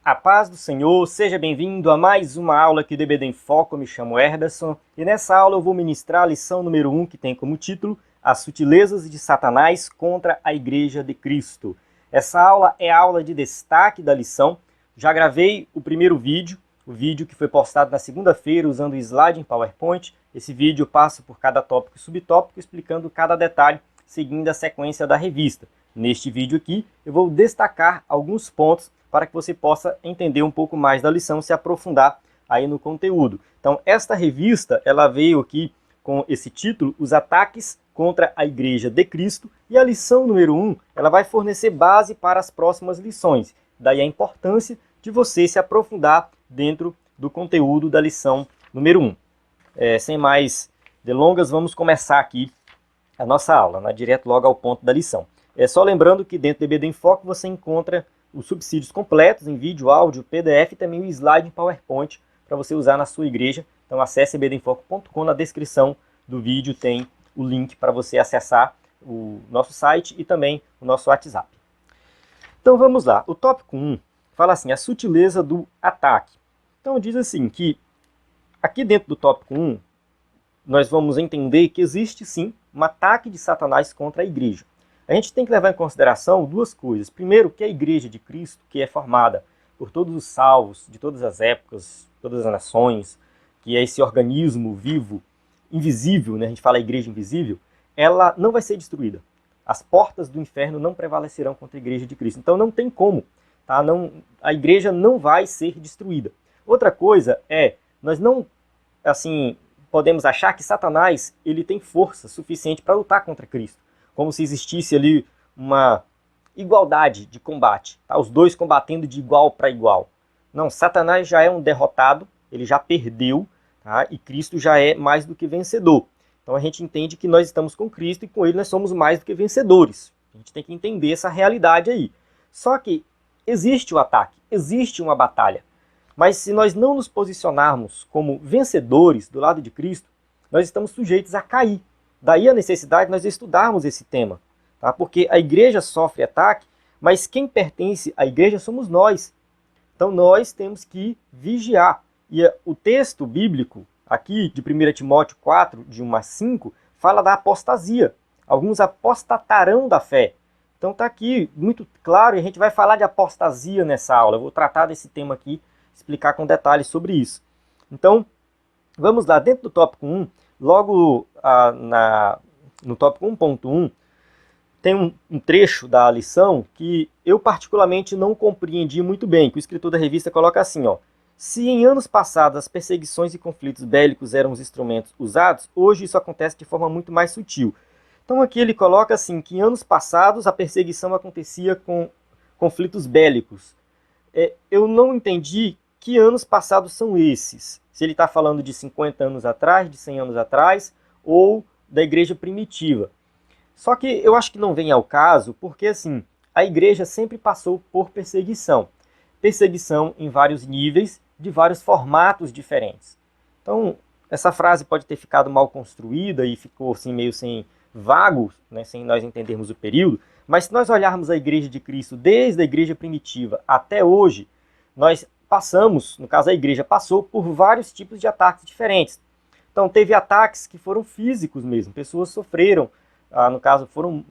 A paz do Senhor, seja bem-vindo a mais uma aula aqui do EBD em Foco. Eu me chamo Herberson e nessa aula eu vou ministrar a lição número 1, que tem como título As sutilezas de Satanás contra a Igreja de Cristo. Essa aula é a aula de destaque da lição. Já gravei o primeiro vídeo, o vídeo que foi postado na segunda-feira usando o slide em PowerPoint. Esse vídeo passa por cada tópico e subtópico, explicando cada detalhe, seguindo a sequência da revista. Neste vídeo aqui, eu vou destacar alguns pontos para que você possa entender um pouco mais da lição, se aprofundar aí no conteúdo. Então, esta revista, ela veio aqui com esse título, Os Ataques contra a Igreja de Cristo, e a lição número 1, ela vai fornecer base para as próximas lições. Daí a importância de você se aprofundar dentro do conteúdo da lição número 1. Sem mais delongas, vamos começar aqui a nossa aula, direto logo ao ponto da lição. Só lembrando que dentro do EBD em Foco você encontra os subsídios completos em vídeo, áudio, PDF e também o slide em PowerPoint para você usar na sua igreja. Então acesse ebdemfoco.com, na descrição do vídeo tem o link para você acessar o nosso site e também o nosso WhatsApp. Então vamos lá, o tópico 1 fala assim, a sutileza do ataque. Então diz assim que aqui dentro do tópico 1 nós vamos entender que existe sim um ataque de Satanás contra a igreja. A gente tem que levar em consideração duas coisas. Primeiro, que a Igreja de Cristo, que é formada por todos os salvos, de todas as épocas, todas as nações, que é esse organismo vivo, invisível, a gente fala Igreja invisível, ela não vai ser destruída. As portas do inferno não prevalecerão contra a Igreja de Cristo. Então não tem como, tá? A Igreja não vai ser destruída. Outra coisa nós não, podemos achar que Satanás ele tem força suficiente para lutar contra Cristo. Como se existisse ali uma igualdade de combate, tá? Os dois combatendo de igual para igual. Não, Satanás já é um derrotado, ele já perdeu, tá? E Cristo já é mais do que vencedor. Então a gente entende que nós estamos com Cristo e com ele nós somos mais do que vencedores. A gente tem que entender essa realidade aí. Só que existe o ataque, existe uma batalha. Mas se nós não nos posicionarmos como vencedores do lado de Cristo, nós estamos sujeitos a cair. Daí a necessidade de nós estudarmos esse tema, tá? Porque a igreja sofre ataque, mas quem pertence à igreja somos nós. Então nós temos que vigiar. E o texto bíblico, aqui de 1 Timóteo 4, de 1 a 5, fala da apostasia. Alguns apostatarão da fé. Então está aqui muito claro, e a gente vai falar de apostasia nessa aula. Eu vou tratar desse tema aqui, explicar com detalhes sobre isso. Então, vamos lá, dentro do tópico 1, logo no tópico 1.1, tem um trecho da lição que eu particularmente não compreendi muito bem, que o escritor da revista coloca assim, se em anos passados as perseguições e conflitos bélicos eram os instrumentos usados, hoje isso acontece de forma muito mais sutil. Então aqui ele coloca assim, que em anos passados a perseguição acontecia com conflitos bélicos. Eu não entendi que anos passados são esses. Se ele está falando de 50 anos atrás, de 100 anos atrás, ou da igreja primitiva. Só que eu acho que não vem ao caso, porque assim, a igreja sempre passou por perseguição. Perseguição em vários níveis, de vários formatos diferentes. Então, essa frase pode ter ficado mal construída e ficou assim, meio sem vago, sem nós entendermos o período, mas se nós olharmos a igreja de Cristo desde a igreja primitiva até hoje, nós passamos, no caso a igreja passou por vários tipos de ataques diferentes. Então teve ataques que foram físicos mesmo, pessoas sofreram, no caso foram,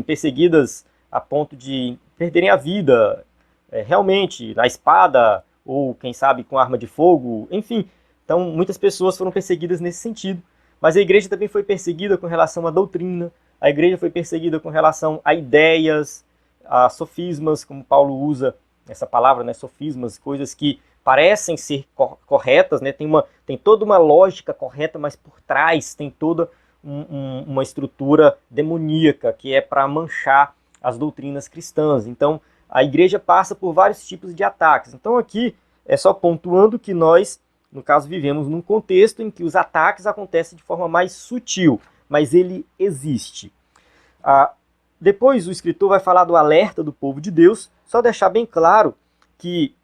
perseguidas a ponto de perderem a vida, realmente, na espada, ou quem sabe com arma de fogo, enfim. Então muitas pessoas foram perseguidas nesse sentido, mas a igreja também foi perseguida com relação à doutrina, a igreja foi perseguida com relação a ideias, a sofismas, como Paulo usa essa palavra, sofismas, coisas que parecem ser corretas, tem toda uma lógica correta, mas por trás tem toda uma estrutura demoníaca que é para manchar as doutrinas cristãs. Então, a igreja passa por vários tipos de ataques. Então, aqui é só pontuando que nós, no caso, vivemos num contexto em que os ataques acontecem de forma mais sutil, mas ele existe. Depois o escritor vai falar do alerta do povo de Deus, só deixar bem claro que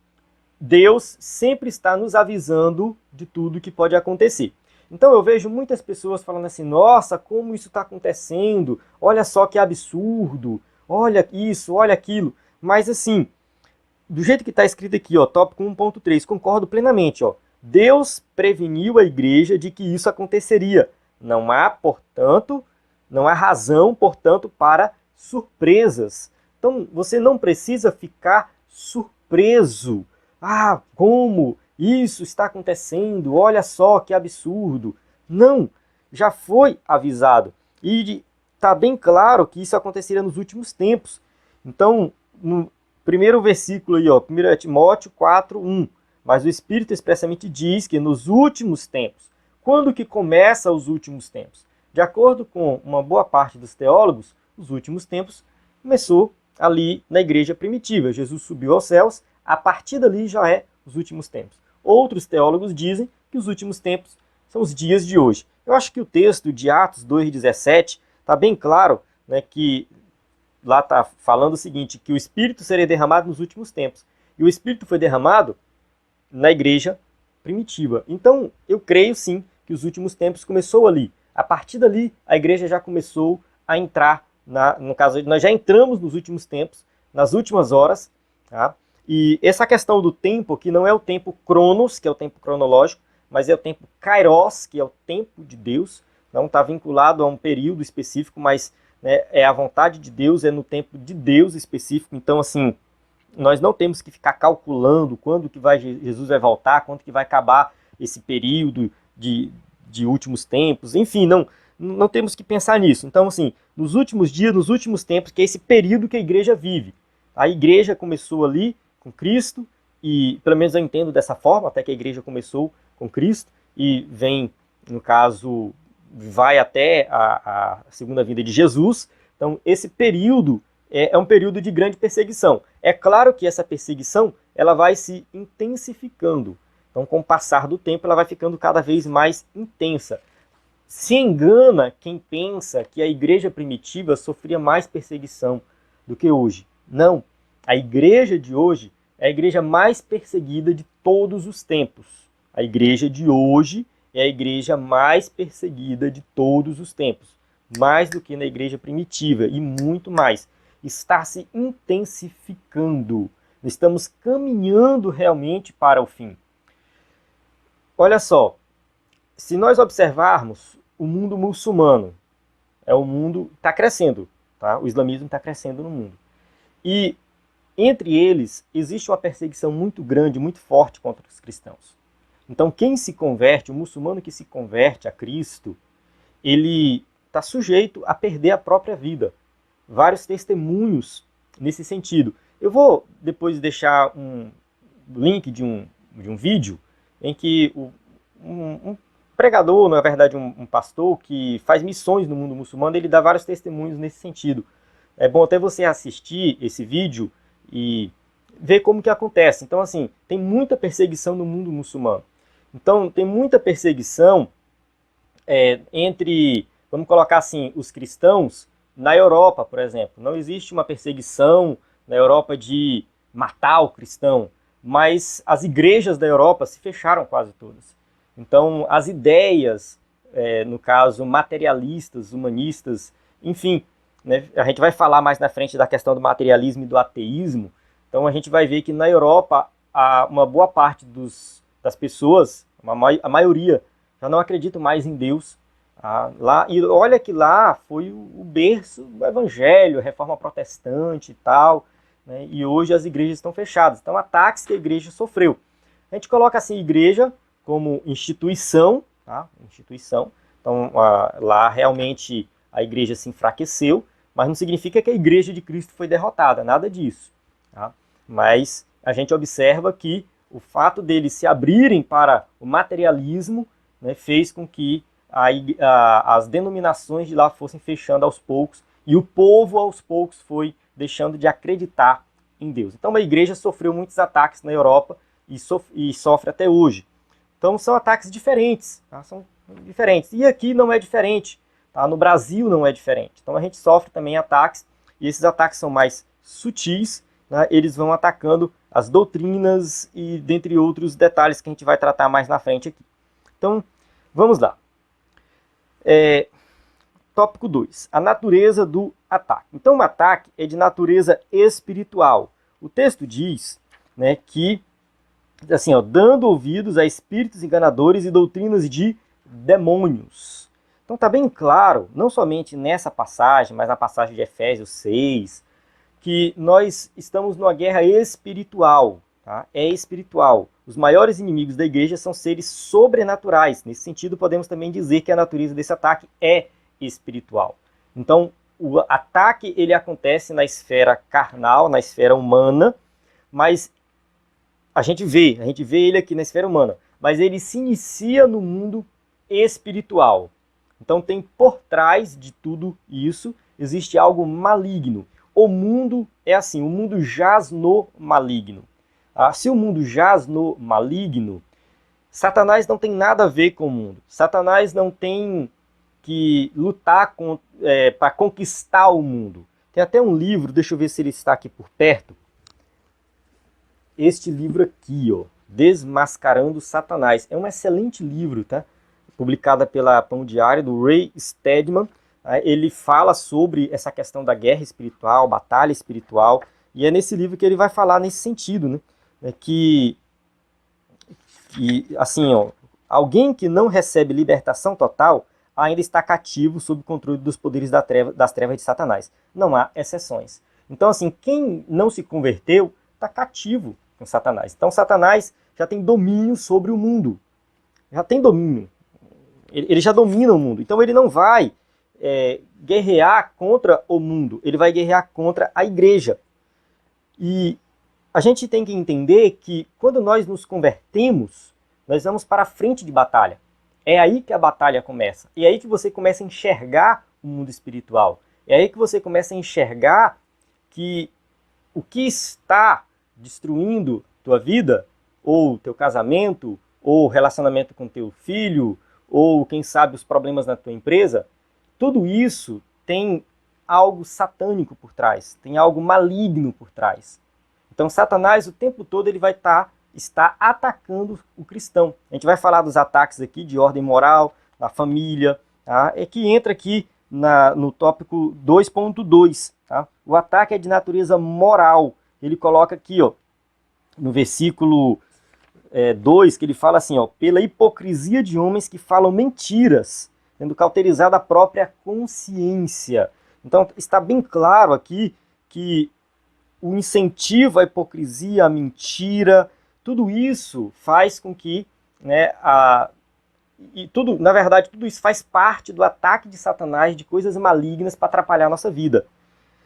Deus sempre está nos avisando de tudo que pode acontecer. Então eu vejo muitas pessoas falando assim, nossa, como isso está acontecendo, olha só que absurdo, olha isso, olha aquilo. Mas assim, do jeito que está escrito aqui, ó, tópico 1.3, concordo plenamente. Ó. Deus preveniu a igreja de que isso aconteceria. Não há razão, portanto, para surpresas. Então, você não precisa ficar surpreso. Ah, como isso está acontecendo? Olha só que absurdo. Não, já foi avisado. E está bem claro que isso aconteceria nos últimos tempos. Então, no primeiro versículo aí, ó, 1 Timóteo 4:1. Mas o Espírito expressamente diz que nos últimos tempos. Quando que começa os últimos tempos? De acordo com uma boa parte dos teólogos, os últimos tempos começou ali na igreja primitiva. Jesus subiu aos céus, a partir dali já é os últimos tempos. Outros teólogos dizem que os últimos tempos são os dias de hoje. Eu acho que o texto de Atos 2:17 está bem claro, né, que lá está falando o seguinte, que o Espírito seria derramado nos últimos tempos. E o Espírito foi derramado na igreja primitiva. Então, eu creio sim que os últimos tempos começou ali. A partir dali, a igreja já começou a entrar, no caso, nós já entramos nos últimos tempos, nas últimas horas, tá? E essa questão do tempo, que não é o tempo cronos, que é o tempo cronológico, mas é o tempo kairos, que é o tempo de Deus, não está vinculado a um período específico, mas né, é a vontade de Deus, é no tempo de Deus específico. Então, assim, nós não temos que ficar calculando quando que Jesus vai voltar, quando que vai acabar esse período de últimos tempos, enfim, não temos que pensar nisso. Então, assim, nos últimos dias, nos últimos tempos, que é esse período que a igreja vive. A igreja começou ali com Cristo, e pelo menos eu entendo dessa forma, até que a igreja começou com Cristo, e vem, no caso, vai até a segunda vinda de Jesus. Então, esse período é um período de grande perseguição. É claro que essa perseguição ela vai se intensificando. Então, com o passar do tempo, ela vai ficando cada vez mais intensa. Se engana quem pensa que a igreja primitiva sofria mais perseguição do que hoje. Não. A igreja de hoje é a igreja mais perseguida de todos os tempos. A igreja de hoje é a igreja mais perseguida de todos os tempos. Mais do que na igreja primitiva e muito mais. Está se intensificando. Estamos caminhando realmente para o fim. Olha só, se nós observarmos o mundo muçulmano, o mundo está crescendo, tá? O islamismo está crescendo no mundo. E entre eles existe uma perseguição muito grande, muito forte contra os cristãos. Então quem se converte, o muçulmano que se converte a Cristo, ele está sujeito a perder a própria vida. Vários testemunhos nesse sentido. Eu vou depois deixar um link de um vídeo em que um pregador, na verdade um pastor que faz missões no mundo muçulmano, ele dá vários testemunhos nesse sentido. É bom até você assistir esse vídeo e ver como que acontece. Então, assim, tem muita perseguição no mundo muçulmano. Então, tem muita perseguição entre, vamos colocar assim, os cristãos na Europa, por exemplo. Não existe uma perseguição na Europa de matar o cristão, mas as igrejas da Europa se fecharam quase todas. Então, as ideias, no caso, materialistas, humanistas, enfim, né, a gente vai falar mais na frente da questão do materialismo e do ateísmo. Então, a gente vai ver que na Europa, uma boa parte das pessoas, a maioria, já não acredita mais em Deus. E olha que lá foi o berço do evangelho, a reforma protestante e tal, né? E hoje as igrejas estão fechadas. Então, ataques que a igreja sofreu. A gente coloca assim, igreja como instituição, tá? Instituição. Então, lá realmente a igreja se enfraqueceu, mas não significa que a igreja de Cristo foi derrotada, nada disso. Tá? Mas a gente observa que o fato deles se abrirem para o materialismo, né, fez com que as denominações de lá fossem fechando aos poucos, e o povo aos poucos foi deixando de acreditar em Deus. Então a igreja sofreu muitos ataques na Europa e sofre até hoje. Então são ataques diferentes, tá? São diferentes. E aqui não é diferente, tá? No Brasil não é diferente. Então a gente sofre também ataques, e esses ataques são mais sutis, né? Eles vão atacando as doutrinas e dentre outros detalhes que a gente vai tratar mais na frente aqui. Então, vamos lá. Tópico 2. A natureza do ataque. Então, o ataque é de natureza espiritual. O texto diz né, que, assim, ó, dando ouvidos a espíritos enganadores e doutrinas de demônios. Então está bem claro, não somente nessa passagem, mas na passagem de Efésios 6, que nós estamos numa guerra espiritual. Tá? É espiritual. Os maiores inimigos da igreja são seres sobrenaturais. Nesse sentido, podemos também dizer que a natureza desse ataque é espiritual. Então, o ataque ele acontece na esfera carnal, na esfera humana, mas a gente vê ele aqui na esfera humana, mas ele se inicia no mundo espiritual. Então tem por trás de tudo isso, existe algo maligno. O mundo é assim, o mundo jaz no maligno. Se o mundo jaz no maligno, Satanás não tem nada a ver com o mundo. Satanás não tem que lutar para conquistar o mundo. Tem até um livro, deixa eu ver se ele está aqui por perto. Este livro aqui, ó, Desmascarando Satanás. É um excelente livro, tá? Publicado pela Pão Diário, do Ray Steadman. Ele fala sobre essa questão da guerra espiritual, batalha espiritual, e é nesse livro que ele vai falar nesse sentido, né? Que assim, ó, alguém que não recebe libertação total ainda está cativo sob o controle dos poderes das trevas de Satanás. Não há exceções. Então, assim, quem não se converteu está cativo com Satanás. Então, Satanás já tem domínio sobre o mundo. Já tem domínio. Ele já domina o mundo. Então, ele não vai guerrear contra o mundo. Ele vai guerrear contra a igreja. E a gente tem que entender que quando nós nos convertemos, nós vamos para a frente de batalha. É aí que a batalha começa. É aí que você começa a enxergar o mundo espiritual. É aí que você começa a enxergar que o que está destruindo tua vida, ou teu casamento, ou relacionamento com teu filho, ou quem sabe os problemas na tua empresa, tudo isso tem algo satânico por trás, tem algo maligno por trás. Então Satanás o tempo todo ele vai estar atacando o cristão. A gente vai falar dos ataques aqui de ordem moral, da família, tá? É que entra aqui no tópico 2.2. Tá? O ataque é de natureza moral. Ele coloca aqui, ó, no versículo 2, que ele fala assim, ó, pela hipocrisia de homens que falam mentiras, tendo cauterizado a própria consciência. Então está bem claro aqui que o incentivo à hipocrisia, à mentira, tudo isso faz com que, né, na verdade, tudo isso faz parte do ataque de Satanás, de coisas malignas para atrapalhar a nossa vida.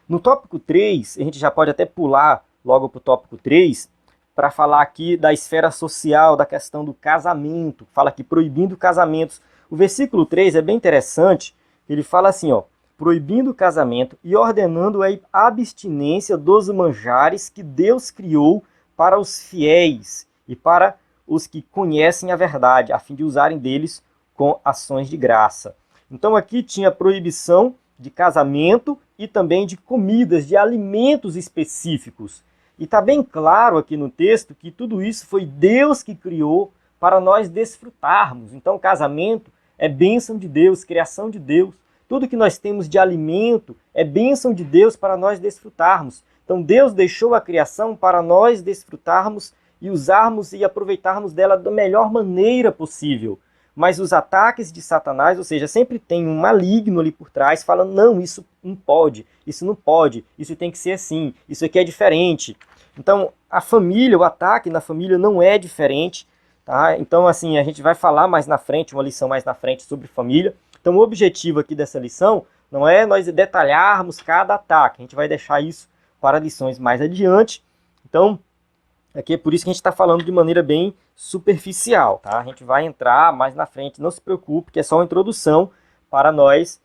No tópico 3, a gente já pode até pular logo para o tópico 3, para falar aqui da esfera social, da questão do casamento, fala aqui proibindo casamentos. O versículo 3 é bem interessante, ele fala assim, ó, proibindo o casamento e ordenando a abstinência dos manjares que Deus criou para os fiéis e para os que conhecem a verdade, a fim de usarem deles com ações de graça. Então aqui tinha proibição de casamento e também de comidas, de alimentos específicos. E está bem claro aqui no texto que tudo isso foi Deus que criou para nós desfrutarmos. Então casamento é bênção de Deus, criação de Deus. Tudo que nós temos de alimento é bênção de Deus para nós desfrutarmos. Então Deus deixou a criação para nós desfrutarmos e usarmos e aproveitarmos dela da melhor maneira possível. Mas os ataques de Satanás, ou seja, sempre tem um maligno ali por trás, falando, não, isso não pode, isso não pode, isso tem que ser assim, isso aqui é diferente. Então a família, o ataque na família não é diferente. Tá? Então assim, a gente vai falar mais na frente, uma lição mais na frente sobre família. Então o objetivo aqui dessa lição não é nós detalharmos cada ataque, a gente vai deixar isso para lições mais adiante. Então, aqui é por isso que a gente está falando de maneira bem superficial. Tá? A gente vai entrar mais na frente, não se preocupe, que é só uma introdução para nós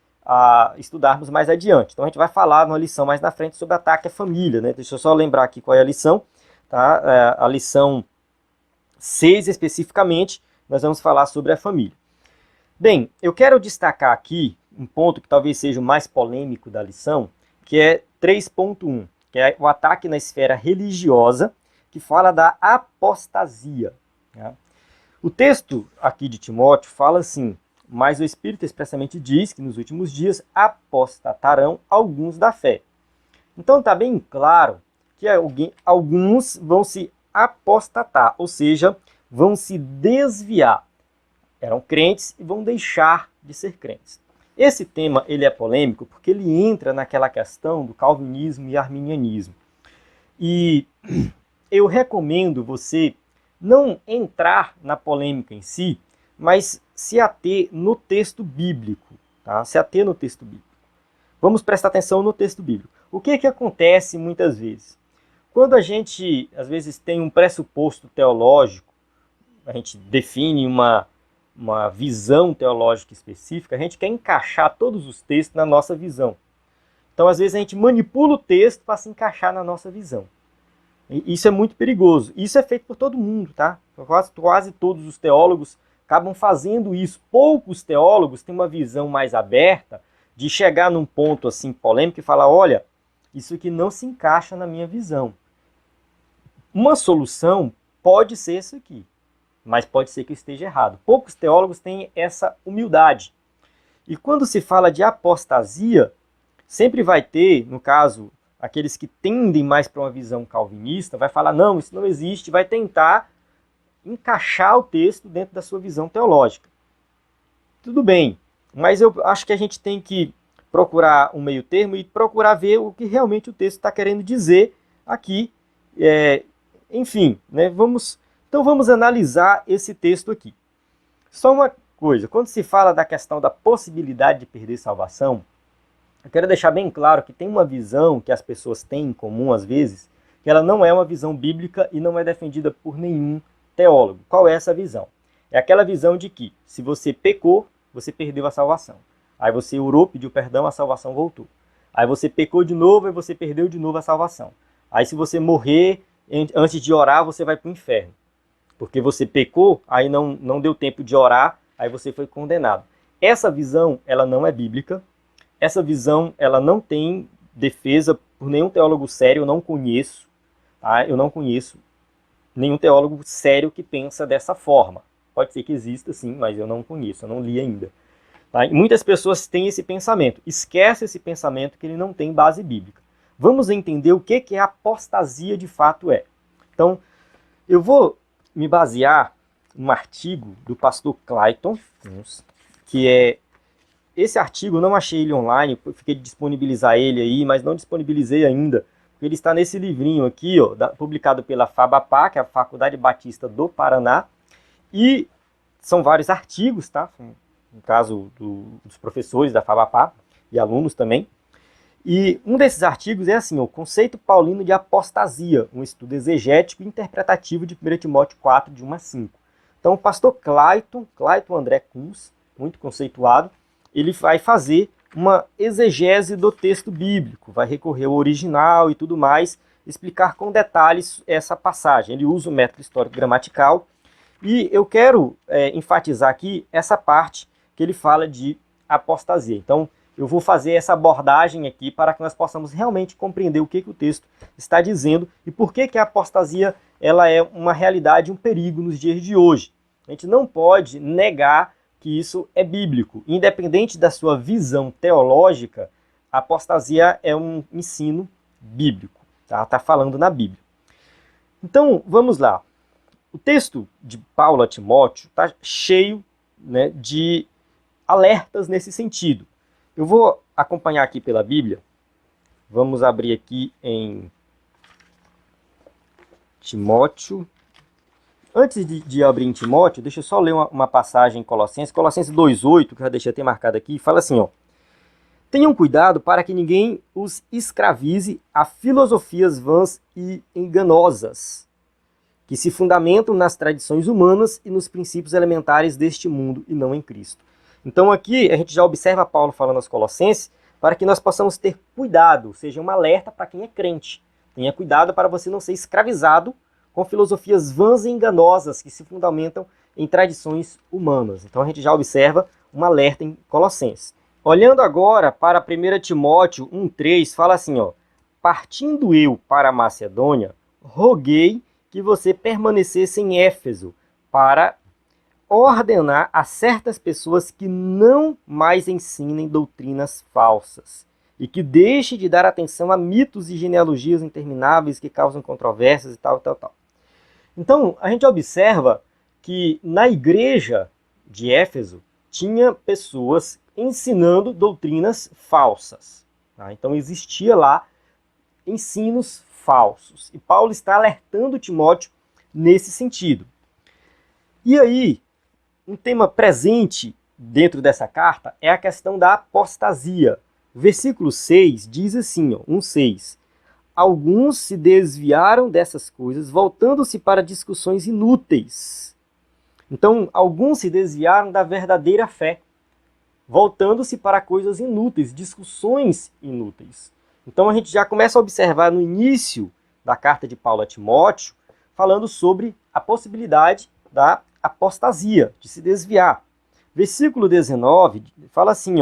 estudarmos mais adiante. Então a gente vai falar numa lição mais na frente sobre ataque à família. Né? Deixa eu só lembrar aqui qual é a lição. Tá? A lição 6 especificamente, nós vamos falar sobre a família. Bem, eu quero destacar aqui um ponto que talvez seja o mais polêmico da lição, que é 3.1, que é o ataque na esfera religiosa, que fala da apostasia. Né? O texto aqui de Timóteo fala assim, mas o Espírito expressamente diz que nos últimos dias apostatarão alguns da fé. Então está bem claro que alguns vão se apostatar, ou seja, vão se desviar. Eram crentes e vão deixar de ser crentes. Esse tema ele é polêmico porque ele entra naquela questão do calvinismo e arminianismo. E eu recomendo você não entrar na polêmica em si, mas se ater no texto bíblico. Tá? Se ater no texto bíblico. Vamos prestar atenção no texto bíblico. O que acontece muitas vezes? Quando a gente, às vezes, tem um pressuposto teológico, a gente define uma visão teológica específica, a gente quer encaixar todos os textos na nossa visão. Então, às vezes, a gente manipula o texto para se encaixar na nossa visão. E isso é muito perigoso. Isso é feito por todo mundo, tá? Quase todos os teólogos acabam fazendo isso. Poucos teólogos têm uma visão mais aberta de chegar num ponto assim polêmico e falar, olha, isso aqui não se encaixa na minha visão. Uma solução pode ser isso aqui, mas pode ser que eu esteja errado. Poucos teólogos têm essa humildade. E quando se fala de apostasia, sempre vai ter, no caso, aqueles que tendem mais para uma visão calvinista, vai falar, não, isso não existe, vai tentar encaixar o texto dentro da sua visão teológica. Tudo bem, mas eu acho que a gente tem que procurar um meio termo e procurar ver o que realmente o texto está querendo dizer aqui. Enfim, né, então vamos analisar esse texto aqui. Só uma coisa, quando se fala da questão da possibilidade de perder salvação, eu quero deixar bem claro que tem uma visão que as pessoas têm em comum às vezes, que ela não é uma visão bíblica e não é defendida por nenhum teólogo. Qual é essa visão? É aquela visão de que se você pecou, você perdeu a salvação. Aí você orou, pediu perdão, a salvação voltou. Aí você pecou de novo e você perdeu de novo a salvação. Aí se você morrer antes de orar, você vai para o inferno. Porque você pecou, aí não deu tempo de orar, aí você foi condenado. Essa visão, ela não é bíblica. Essa visão, ela não tem defesa por nenhum teólogo sério, eu não conheço. Tá? Eu não conheço nenhum teólogo sério que pensa dessa forma. Pode ser que exista, sim, mas eu não conheço, eu não li ainda. Tá? E muitas pessoas têm esse pensamento. Esquece esse pensamento que ele não tem base bíblica. Vamos entender o que a apostasia de fato é. Então, eu vou me basear num artigo do pastor Clayton, que é... Esse artigo, eu não achei ele online, fiquei de disponibilizar ele aí, mas não disponibilizei ainda, porque ele está nesse livrinho aqui, ó, publicado pela FABAPA, que é a Faculdade Batista do Paraná, e são vários artigos, tá? No caso dos professores da FABAPA e alunos também. E um desses artigos é assim, o Conceito Paulino de Apostasia, um estudo exegético e interpretativo de 1 Timóteo 4, de 1 a 5. Então o pastor Clayton André Kunz, muito conceituado, ele vai fazer uma exegese do texto bíblico, vai recorrer ao original e tudo mais, explicar com detalhes essa passagem. Ele usa o método histórico-gramatical e eu quero enfatizar aqui essa parte que ele fala de apostasia. Então, eu vou fazer essa abordagem aqui para que nós possamos realmente compreender o que o texto está dizendo e por que a apostasia ela é uma realidade, um perigo nos dias de hoje. A gente não pode negar que isso é bíblico. Independente da sua visão teológica, a apostasia é um ensino bíblico. Tá falando na Bíblia. Então, vamos lá. O texto de Paulo a Timóteo está cheio, né, de alertas nesse sentido. Eu vou acompanhar aqui pela Bíblia. Vamos abrir aqui em Timóteo. Antes de abrir em Timóteo, deixa eu só ler uma passagem em Colossenses. Colossenses 2,8, que eu já deixei até marcado aqui, fala assim, ó. Tenham cuidado para que ninguém os escravize a filosofias vãs e enganosas, que se fundamentam nas tradições humanas e nos princípios elementares deste mundo e não em Cristo. Então aqui a gente já observa Paulo falando aos Colossenses para que nós possamos ter cuidado, ou seja, um alerta para quem é crente. Tenha cuidado para você não ser escravizado com filosofias vãs e enganosas que se fundamentam em tradições humanas. Então a gente já observa um alerta em Colossenses. Olhando agora para 1 Timóteo 1,3, fala assim, ó, partindo eu para a Macedônia, roguei que você permanecesse em Éfeso para ordenar a certas pessoas que não mais ensinem doutrinas falsas e que deixe de dar atenção a mitos e genealogias intermináveis que causam controvérsias e tal. Então, a gente observa que na igreja de Éfeso tinha pessoas ensinando doutrinas falsas. Tá? Então, existia lá ensinos falsos. E Paulo está alertando Timóteo nesse sentido. E aí, um tema presente dentro dessa carta é a questão da apostasia. Versículo 6 diz assim, 1:6. Alguns se desviaram dessas coisas, voltando-se para discussões inúteis. Então, alguns se desviaram da verdadeira fé, voltando-se para coisas inúteis, discussões inúteis. Então, a gente já começa a observar no início da carta de Paulo a Timóteo, falando sobre a possibilidade da apostasia, de se desviar. Versículo 19 fala assim,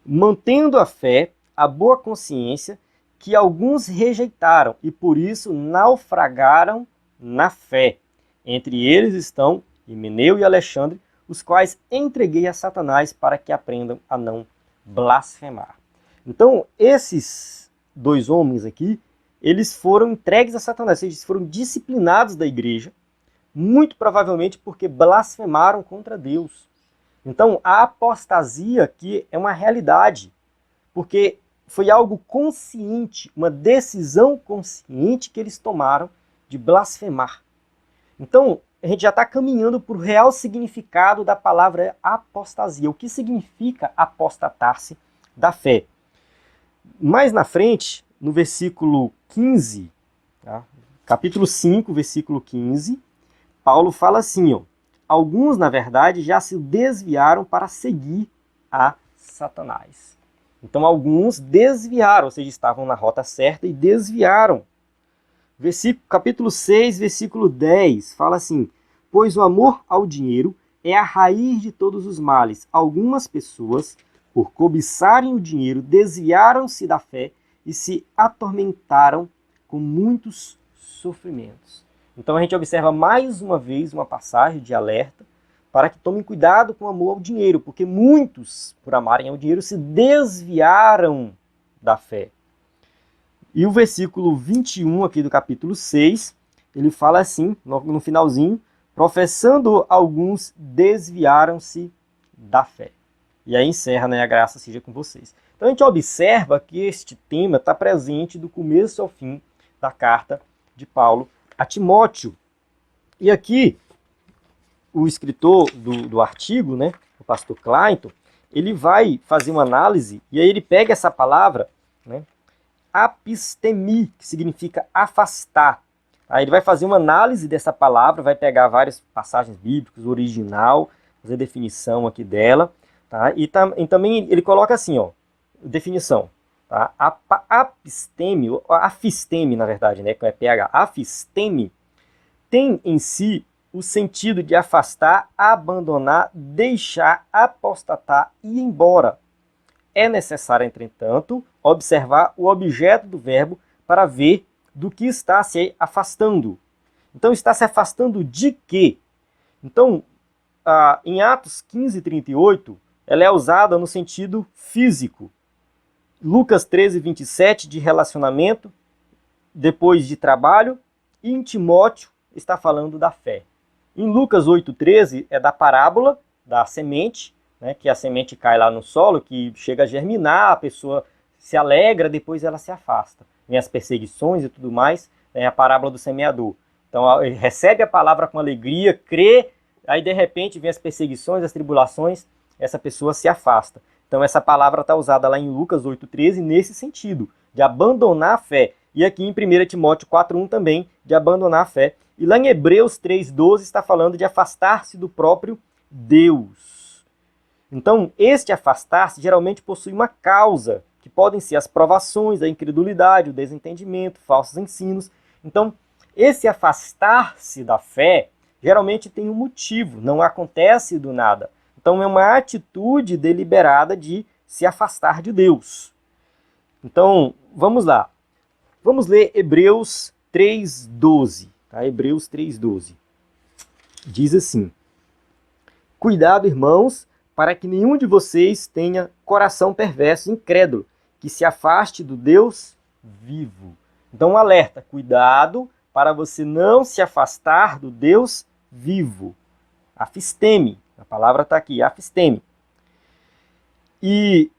mantendo a fé, a boa consciência, que alguns rejeitaram e por isso naufragaram na fé. Entre eles estão Himeneu e Alexandre, os quais entreguei a Satanás para que aprendam a não blasfemar. Então, esses dois homens aqui, eles foram entregues a Satanás, ou seja, eles foram disciplinados da igreja, muito provavelmente porque blasfemaram contra Deus. Então, a apostasia aqui é uma realidade, porque foi algo consciente, uma decisão consciente que eles tomaram de blasfemar. Então, a gente já está caminhando para o real significado da palavra apostasia. O que significa apostatar-se da fé? Mais na frente, no versículo 15, tá? Capítulo 5, versículo 15, Paulo fala assim, alguns, na verdade, já se desviaram para seguir a Satanás. Então, alguns desviaram, ou seja, estavam na rota certa e desviaram. Capítulo 6, versículo 10, fala assim, pois o amor ao dinheiro é a raiz de todos os males. Algumas pessoas, por cobiçarem o dinheiro, desviaram-se da fé e se atormentaram com muitos sofrimentos. Então a gente observa mais uma vez uma passagem de alerta para que tomem cuidado com o amor ao dinheiro, porque muitos, por amarem ao dinheiro, se desviaram da fé. E o versículo 21 aqui do capítulo 6, ele fala assim, no finalzinho, professando alguns, desviaram-se da fé. E aí encerra, a graça seja com vocês. Então a gente observa que este tema está presente do começo ao fim da carta de Paulo a Timóteo. E aqui, o escritor do artigo, o pastor Clayton, ele vai fazer uma análise, e aí ele pega essa palavra, apistemi, que significa afastar. Aí ele vai fazer uma análise dessa palavra, vai pegar várias passagens bíblicas, o original, fazer definição aqui dela, tá? E também ele coloca assim, definição, tá? Apisteme, afisteme, na verdade, com PH, afisteme, tem em si o sentido de afastar, abandonar, deixar, apostatar e ir embora. É necessário, entretanto, observar o objeto do verbo para ver do que está se afastando. Então, está se afastando de quê? Então, em Atos 15:38, ela é usada no sentido físico. Lucas 13:27, de relacionamento, depois de trabalho, e em Timóteo está falando da fé. Em Lucas 8:13 é da parábola da semente, que a semente cai lá no solo, que chega a germinar, a pessoa se alegra, depois ela se afasta. Vem as perseguições e tudo mais, a parábola do semeador. Então, ele recebe a palavra com alegria, crê, aí de repente vem as perseguições, as tribulações, essa pessoa se afasta. Então, essa palavra está usada lá em Lucas 8:13 nesse sentido, de abandonar a fé. E aqui em 1 Timóteo 4:1 também, de abandonar a fé. E lá em Hebreus 3:12 está falando de afastar-se do próprio Deus. Então, este afastar-se geralmente possui uma causa, que podem ser as provações, a incredulidade, o desentendimento, falsos ensinos. Então, esse afastar-se da fé geralmente tem um motivo, não acontece do nada. Então, é uma atitude deliberada de se afastar de Deus. Então, vamos lá. Vamos ler Hebreus 3:12. Tá? Hebreus 3:12. Diz assim: cuidado, irmãos, para que nenhum de vocês tenha coração perverso, incrédulo, que se afaste do Deus vivo. Então, um alerta, cuidado para você não se afastar do Deus vivo. Afisteme, a palavra está aqui, afisteme. E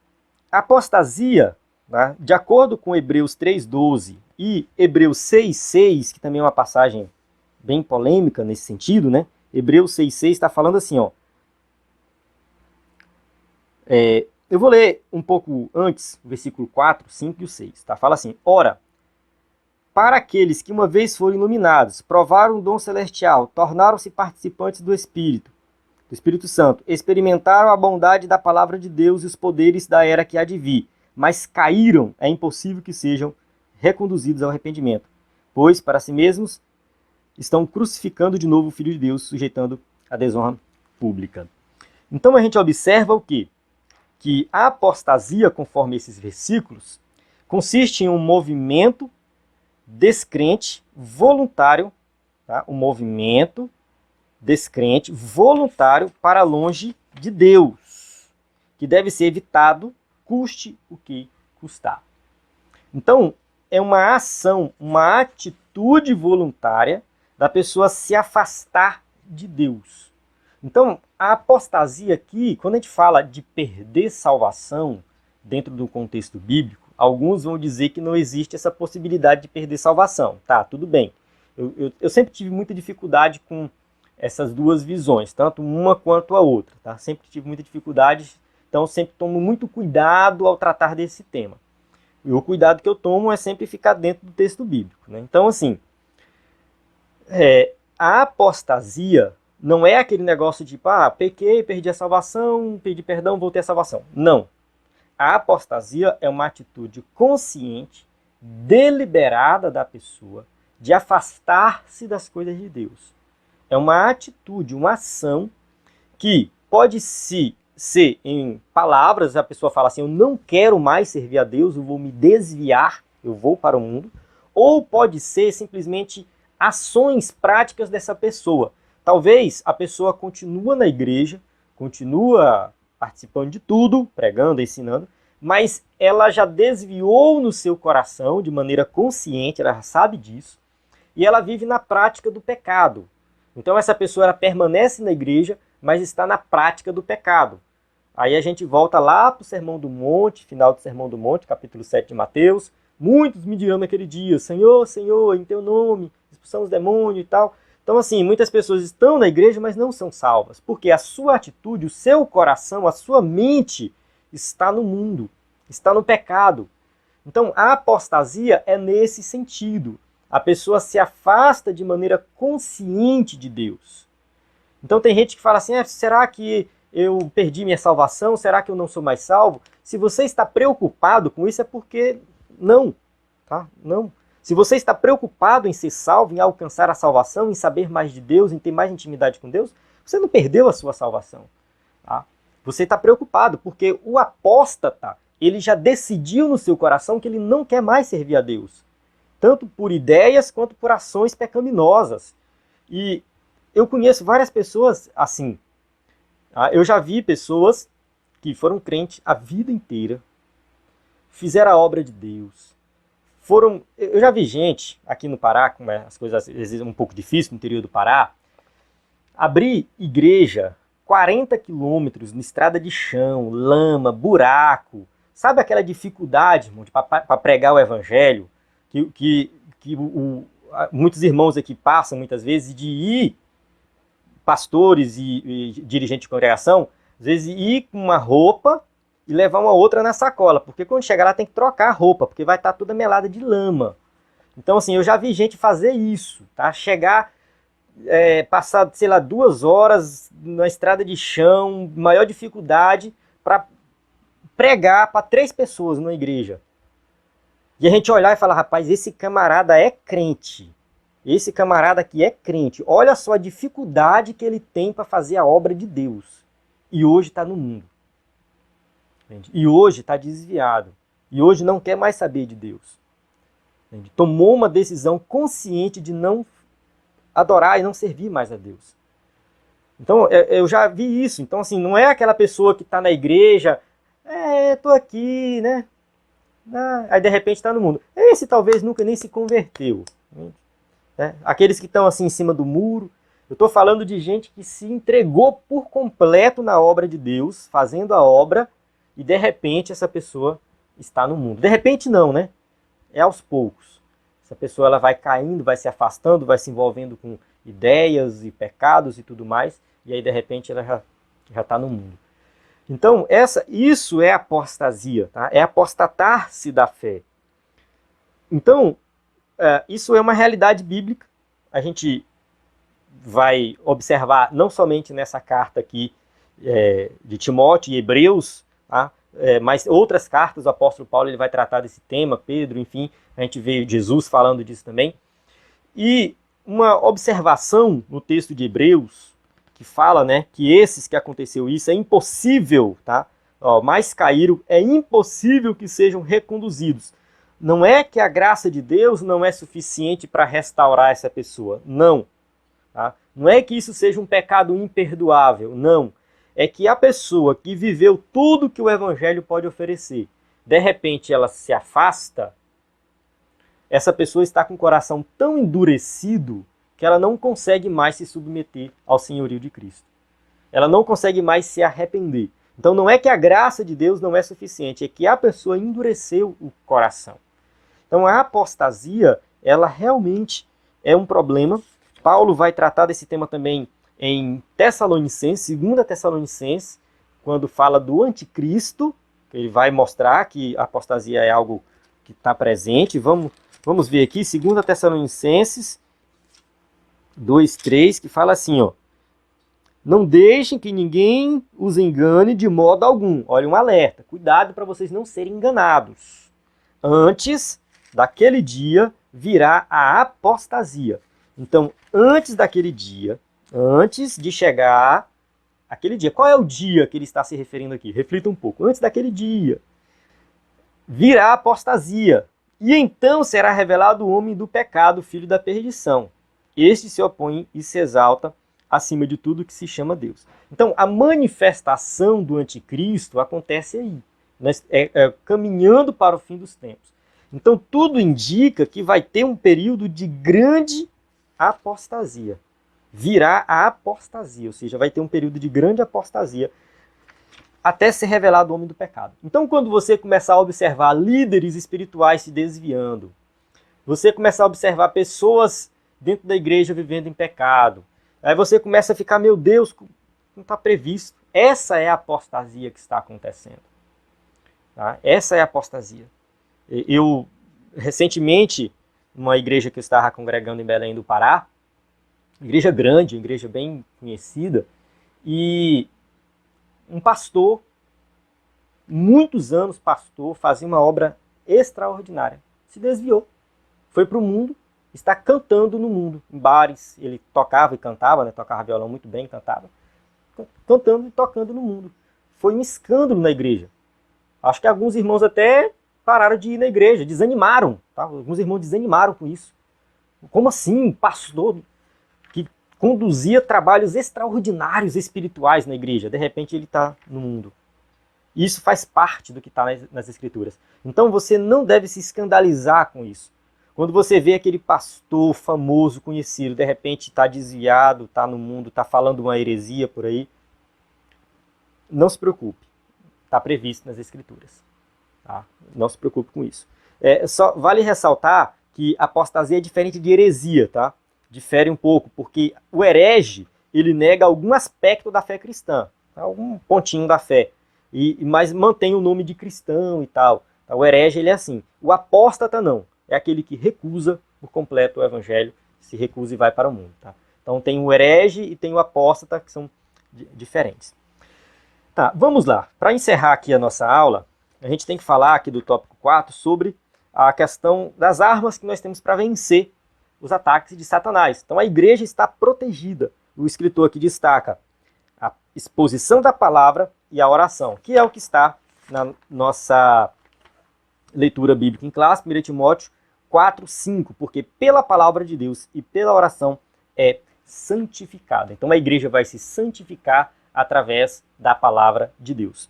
apostasia, né, de acordo com Hebreus 3,12 e Hebreus 6,6, que também é uma passagem bem polêmica nesse sentido, né? Hebreus 6,6 está falando assim, ó. Eu vou ler um pouco antes, o versículo 4, 5 e o 6. Tá? Fala assim, ora, para aqueles que uma vez foram iluminados, provaram o dom celestial, tornaram-se participantes do Espírito Santo, experimentaram a bondade da palavra de Deus e os poderes da era que há de vir, mas caíram, é impossível que sejam reconduzidos ao arrependimento, pois para si mesmos estão crucificando de novo o Filho de Deus, sujeitando a desonra pública. Então a gente observa o quê? Que a apostasia, conforme esses versículos, consiste em um movimento descrente voluntário, tá? Um movimento descrente voluntário para longe de Deus, que deve ser evitado, custe o que custar. Então, é uma ação, uma atitude voluntária da pessoa se afastar de Deus. Então, a apostasia aqui, quando a gente fala de perder salvação dentro do contexto bíblico, alguns vão dizer que não existe essa possibilidade de perder salvação. Tá, tudo bem. Eu sempre tive muita dificuldade com essas duas visões, tanto uma quanto a outra. Tá? Sempre tive muita dificuldade, então sempre tomo muito cuidado ao tratar desse tema. E o cuidado que eu tomo é sempre ficar dentro do texto bíblico. Né? Então, assim, a apostasia não é aquele negócio de, pequei, perdi a salvação, pedi perdão, voltei à salvação. Não. A apostasia é uma atitude consciente, deliberada da pessoa, de afastar-se das coisas de Deus. É uma atitude, uma ação que pode ser em palavras, a pessoa fala assim, eu não quero mais servir a Deus, eu vou me desviar, eu vou para o mundo. Ou pode ser simplesmente ações práticas dessa pessoa. Talvez a pessoa continua na igreja, continua participando de tudo, pregando, ensinando, mas ela já desviou no seu coração de maneira consciente, ela já sabe disso, e ela vive na prática do pecado. Então essa pessoa ela permanece na igreja, mas está na prática do pecado. Aí a gente volta lá para o Sermão do Monte, final do Sermão do Monte, capítulo 7 de Mateus. Muitos me dirão naquele dia, Senhor, Senhor, em teu nome, expulsamos demônio e tal. Então assim, muitas pessoas estão na igreja, mas não são salvas, porque a sua atitude, o seu coração, a sua mente está no mundo, está no pecado. Então a apostasia é nesse sentido. A pessoa se afasta de maneira consciente de Deus. Então tem gente que fala assim, será que eu perdi minha salvação? Será que eu não sou mais salvo? Se você está preocupado com isso é porque não. Tá? Não. Se você está preocupado em ser salvo, em alcançar a salvação, em saber mais de Deus, em ter mais intimidade com Deus, você não perdeu a sua salvação. Tá? Você está preocupado porque o apóstata, ele já decidiu no seu coração que ele não quer mais servir a Deus. Tanto por ideias quanto por ações pecaminosas. E eu conheço várias pessoas assim. Eu já vi pessoas que foram crentes a vida inteira, fizeram a obra de Deus. Eu já vi gente aqui no Pará, como as coisas às vezes um pouco difíceis no interior do Pará, abrir igreja 40 quilômetros na estrada de chão, lama, buraco. Sabe aquela dificuldade, irmão, para pregar o evangelho? Que muitos irmãos aqui passam muitas vezes de ir, pastores e dirigentes de congregação, às vezes ir com uma roupa e levar uma outra na sacola, porque quando chegar lá tem que trocar a roupa, porque vai estar toda melada de lama. Então assim, eu já vi gente fazer isso, tá? Chegar, passar, sei lá, 2 horas na estrada de chão, maior dificuldade, para pregar para 3 pessoas numa igreja. E a gente olhar e falar, rapaz, esse camarada é crente. Esse camarada aqui é crente. Olha só a dificuldade que ele tem para fazer a obra de Deus. E hoje está no mundo. Entende? E hoje está desviado. E hoje não quer mais saber de Deus. Entende? Tomou uma decisão consciente de não adorar e não servir mais a Deus. Então, eu já vi isso. Então, assim, não é aquela pessoa que está na igreja, estou aqui, né? Aí de repente está no mundo. Esse talvez nunca nem se converteu. né? Aqueles que estão assim em cima do muro. Eu estou falando de gente que se entregou por completo na obra de Deus, fazendo a obra, e de repente essa pessoa está no mundo. De repente não, né? É aos poucos. Essa pessoa ela vai caindo, vai se afastando, vai se envolvendo com ideias e pecados e tudo mais, e aí de repente ela já está no mundo. Então isso é apostasia, tá? É apostatar-se da fé. Então, isso é uma realidade bíblica. A gente vai observar não somente nessa carta aqui de Timóteo e Hebreus, tá? Mas outras cartas, o apóstolo Paulo ele vai tratar desse tema, Pedro, enfim, a gente vê Jesus falando disso também. E uma observação no texto de Hebreus, que fala, né, que esses que aconteceu isso, é impossível, tá? Mais caíram, é impossível que sejam reconduzidos. Não é que a graça de Deus não é suficiente para restaurar essa pessoa, não. Tá? Não é que isso seja um pecado imperdoável, não. É que a pessoa que viveu tudo que o Evangelho pode oferecer, de repente ela se afasta, essa pessoa está com o coração tão endurecido que ela não consegue mais se submeter ao senhorio de Cristo. Ela não consegue mais se arrepender. Então não é que a graça de Deus não é suficiente, é que a pessoa endureceu o coração. Então a apostasia, ela realmente é um problema. Paulo vai tratar desse tema também em Tessalonicenses, 2 Tessalonicenses, quando fala do anticristo, ele vai mostrar que a apostasia é algo que está presente. Vamos ver aqui, 2 Tessalonicenses 2:3, que fala assim, ó: não deixem que ninguém os engane de modo algum. Olha, um alerta, cuidado para vocês não serem enganados. Antes daquele dia virá a apostasia. Então, antes daquele dia, antes de chegar aquele dia, qual é o dia que ele está se referindo aqui? Reflita um pouco. Antes daquele dia, virá a apostasia. E então será revelado o homem do pecado, filho da perdição. Este se opõe e se exalta acima de tudo que se chama Deus. Então, a manifestação do anticristo acontece aí, né? Caminhando para o fim dos tempos. Então, tudo indica que vai ter um período de grande apostasia. Virá a apostasia, ou seja, vai ter um período de grande apostasia até ser revelado o homem do pecado. Então, quando você começar a observar líderes espirituais se desviando, você começar a observar pessoas dentro da igreja vivendo em pecado, aí você começa a ficar, meu Deus, não está previsto. Essa é a apostasia que está acontecendo. Tá? Essa é a apostasia. Eu, recentemente, numa igreja que eu estava congregando em Belém do Pará, igreja grande, igreja bem conhecida, e um pastor, muitos anos pastor, fazia uma obra extraordinária. Se desviou, foi para o mundo, está cantando no mundo, em bares. Ele tocava e cantava, né? Tocava violão muito bem, cantava, cantando e tocando no mundo. Foi um escândalo na igreja. Acho que alguns irmãos até pararam de ir na igreja, desanimaram. Tá? Alguns irmãos desanimaram com isso. Como assim, pastor que conduzia trabalhos extraordinários espirituais na igreja, de repente ele está no mundo? Isso faz parte do que está nas Escrituras. Então você não deve se escandalizar com isso. Quando você vê aquele pastor famoso, conhecido, de repente está desviado, está no mundo, está falando uma heresia por aí, não se preocupe. Está previsto nas Escrituras. Tá? Não se preocupe com isso. Só vale ressaltar que apostasia é diferente de heresia, tá? Difere um pouco, porque o herege, ele nega algum aspecto da fé cristã, tá? Algum pontinho da fé, mas mantém o nome de cristão e tal. Tá? O herege, ele é assim. O apóstata não. É aquele que recusa por completo o evangelho, se recusa e vai para o mundo. Tá? Então tem o herege e tem o apóstata, que são diferentes. Tá, vamos lá. Para encerrar aqui a nossa aula, a gente tem que falar aqui do tópico 4 sobre a questão das armas que nós temos para vencer os ataques de Satanás. Então a igreja está protegida. O escritor aqui destaca a exposição da palavra e a oração, que é o que está na nossa leitura bíblica em classe, 1 Timóteo 4:5, porque pela palavra de Deus e pela oração é santificada. Então a igreja vai se santificar através da palavra de Deus.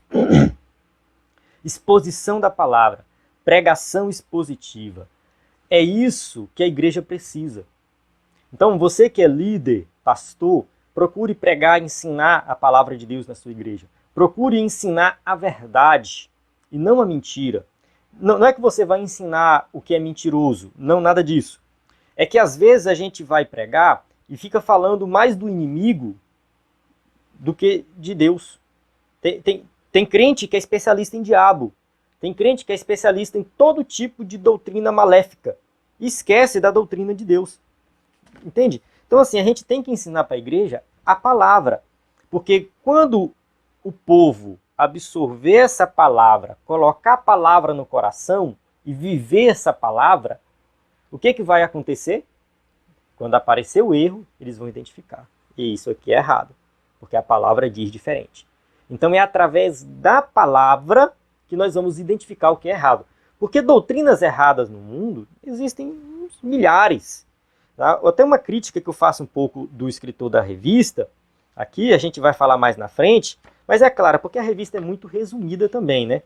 Exposição da palavra, pregação expositiva. É isso que a igreja precisa. Então, você que é líder, pastor, procure pregar e ensinar a palavra de Deus na sua igreja. Procure ensinar a verdade e não a mentira. Não é que você vai ensinar o que é mentiroso, não, nada disso. É que às vezes a gente vai pregar e fica falando mais do inimigo do que de Deus. Tem crente que é especialista em diabo. Tem crente que é especialista em todo tipo de doutrina maléfica. E esquece da doutrina de Deus. Entende? Então, assim, a gente tem que ensinar para a igreja a palavra. Porque quando o povo absorver essa palavra, colocar a palavra no coração e viver essa palavra, o que vai acontecer? Quando aparecer o erro, eles vão identificar. E isso aqui é errado, porque a palavra diz diferente. Então é através da palavra que nós vamos identificar o que é errado. Porque doutrinas erradas no mundo existem milhares. Tá? Até uma crítica que eu faço um pouco do escritor da revista, aqui a gente vai falar mais na frente, mas é claro, porque a revista é muito resumida também, né?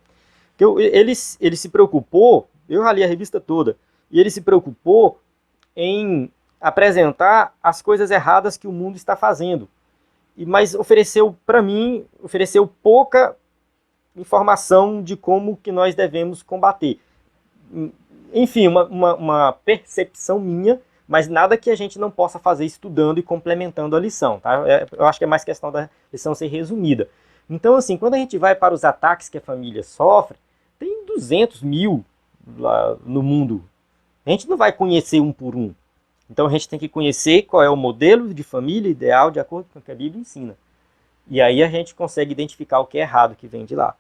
Ele se preocupou, eu já li a revista toda, e ele se preocupou em apresentar as coisas erradas que o mundo está fazendo. Mas ofereceu, para mim, pouca informação de como que nós devemos combater. Enfim, uma percepção minha, mas nada que a gente não possa fazer estudando e complementando a lição. Tá? Eu acho que é mais questão da lição ser resumida. Então, assim, quando a gente vai para os ataques que a família sofre, tem 200 mil lá no mundo. A gente não vai conhecer um por um. Então a gente tem que conhecer qual é o modelo de família ideal de acordo com o que a Bíblia ensina. E aí a gente consegue identificar o que é errado que vem de lá.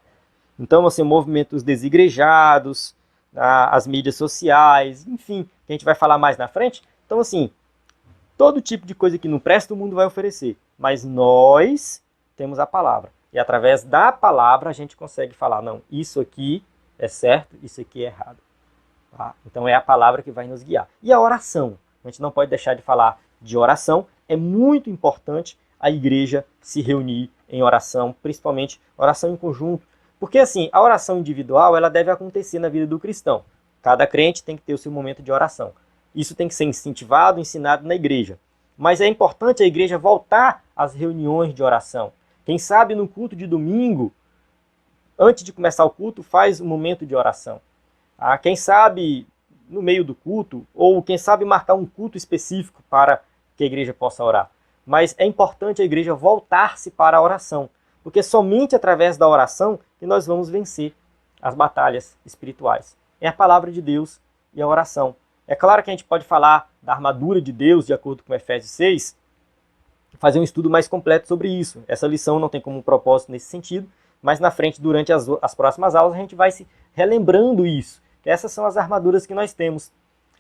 Então, assim, movimentos desigrejados, as mídias sociais, enfim, que a gente vai falar mais na frente. Então, assim, todo tipo de coisa que não presta o mundo vai oferecer. Mas nós temos a palavra. E através da palavra a gente consegue falar, não, isso aqui é certo, isso aqui é errado. Tá? Então é a palavra que vai nos guiar. E a oração. A gente não pode deixar de falar de oração. É muito importante a igreja se reunir em oração, principalmente oração em conjunto. Porque assim, a oração individual ela deve acontecer na vida do cristão. Cada crente tem que ter o seu momento de oração. Isso tem que ser incentivado, ensinado na igreja. Mas é importante a igreja voltar às reuniões de oração. Quem sabe no culto de domingo, antes de começar o culto, faz um momento de oração. Quem sabe no meio do culto, ou quem sabe marcar um culto específico para que a igreja possa orar. Mas é importante a igreja voltar-se para a oração, porque somente através da oração que nós vamos vencer as batalhas espirituais. É a palavra de Deus e a oração. É claro que a gente pode falar da armadura de Deus, de acordo com Efésios 6, fazer um estudo mais completo sobre isso. Essa lição não tem como propósito nesse sentido, mas na frente, durante as próximas aulas, a gente vai se relembrando isso. Essas são as armaduras que nós temos.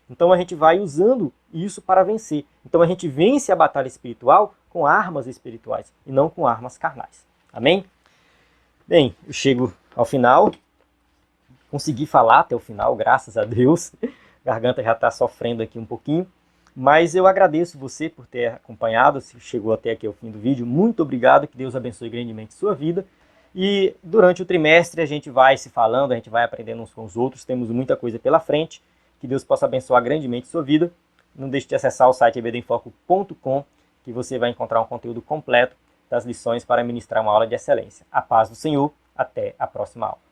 Então a gente vai usando isso para vencer. Então a gente vence a batalha espiritual com armas espirituais e não com armas carnais. Amém? Bem, eu chego ao final. Consegui falar até o final, graças a Deus. A garganta já está sofrendo aqui um pouquinho. Mas eu agradeço você por ter acompanhado, se chegou até aqui ao fim do vídeo. Muito obrigado, que Deus abençoe grandemente sua vida. E durante o trimestre a gente vai se falando, a gente vai aprendendo uns com os outros, temos muita coisa pela frente. Que Deus possa abençoar grandemente sua vida. Não deixe de acessar o site ebdenfoco.com, que você vai encontrar um conteúdo completo das lições para ministrar uma aula de excelência. A paz do Senhor, até a próxima aula.